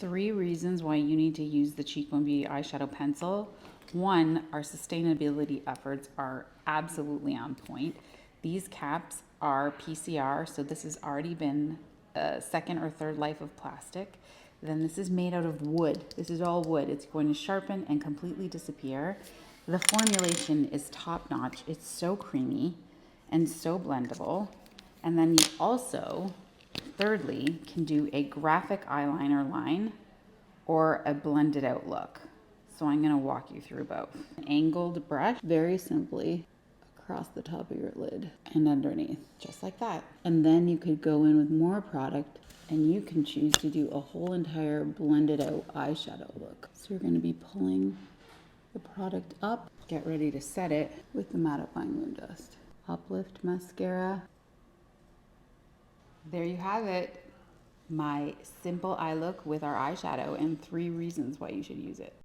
3 reasons why you need to use the Cheekbone Beauty eyeshadow pencil. 1, our sustainability efforts are absolutely on point. These caps are PCR, so this has already been a second or third life of plastic. Then this is made out of wood. This is all wood. It's going to sharpen and completely disappear. The formulation is top notch. It's so creamy and so blendable. And then you also, thirdly, can do a graphic eyeliner line or a blended out look. So I'm gonna walk you through both. An angled brush, very simply across the top of your lid and underneath, just like that. And then you could go in with more product and you can choose to do a whole entire blended out eyeshadow look. So you're gonna be pulling the product up, get ready to set it with the Mattifying Moon Dust. Uplift mascara. There you have it. My simple eye look with our eyeshadow and 3 reasons why you should use it.